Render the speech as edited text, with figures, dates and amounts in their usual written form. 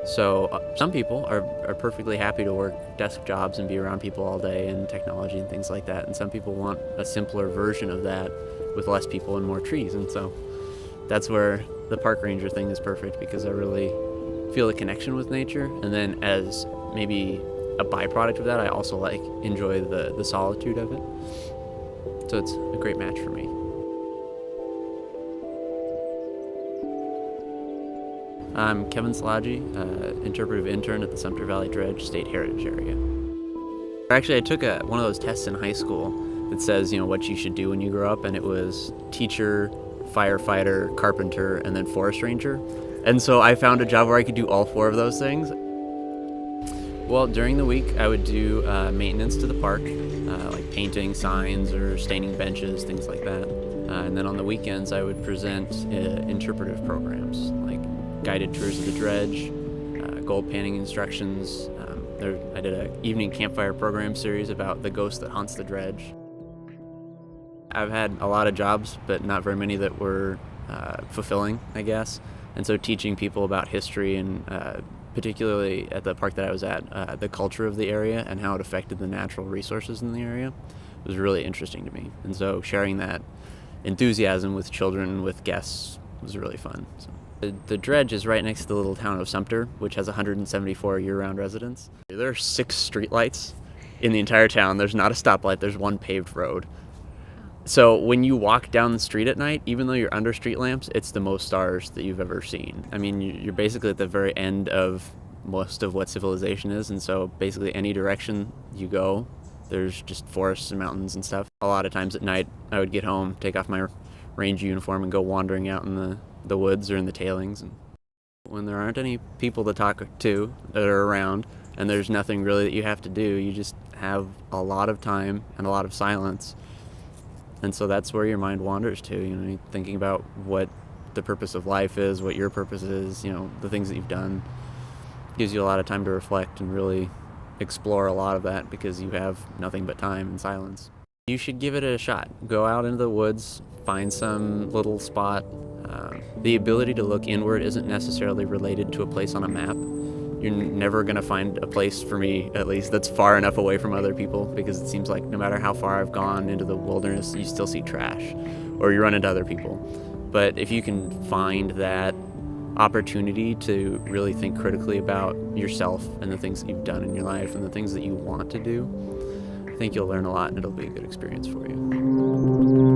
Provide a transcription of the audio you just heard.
So some people are perfectly happy to work desk jobs and be around people all day and technology and things like that. And some people want a simpler version of that with less people and more trees. And so that's where the park ranger thing is perfect, because I really feel the connection with nature. And then as maybe a byproduct of that, I also enjoy the solitude of it. So it's a great match for me. I'm Kevin Szilagyi, interpretive intern at the Sumter Valley Dredge State Heritage Area. Actually, I took one of those tests in high school that says, what you should do when you grow up, and it was teacher, firefighter, carpenter, and then forest ranger. And so I found a job where I could do all four of those things. Well, during the week, I would do maintenance to the park, like painting signs or staining benches, things like that. And then on the weekends, I would present interpretive programs, like guided tours of the dredge, gold panning instructions. I did an evening campfire program series about the ghost that haunts the dredge. I've had a lot of jobs, but not very many that were fulfilling, I guess. And so teaching people about history and particularly at the park that I was at, the culture of the area and how it affected the natural resources in the area was really interesting to me. And so sharing that enthusiasm with children, with guests, was really fun. So. The dredge is right next to the little town of Sumter, which has 174 year-round residents. There are 6 streetlights in the entire town. There's not a stoplight. There's one paved road. So when you walk down the street at night, even though you're under street lamps, it's the most stars that you've ever seen. I mean, you're basically at the very end of most of what civilization is, and so basically any direction you go, there's just forests and mountains and stuff. A lot of times at night, I would get home, take off my ranger uniform, and go wandering out in the woods or in the tailings. And when there aren't any people to talk to that are around, and there's nothing really that you have to do, you just have a lot of time and a lot of silence. And so that's where your mind wanders to, thinking about what the purpose of life is, what your purpose is, the things that you've done. Gives you a lot of time to reflect and really explore a lot of that, because you have nothing but time and silence. You should give it a shot. Go out into the woods, find some little spot. The ability to look inward isn't necessarily related to a place on a map. You're never going to find a place, for me at least, that's far enough away from other people, because it seems like no matter how far I've gone into the wilderness, you still see trash or you run into other people. But if you can find that opportunity to really think critically about yourself and the things that you've done in your life and the things that you want to do, I think you'll learn a lot and it'll be a good experience for you.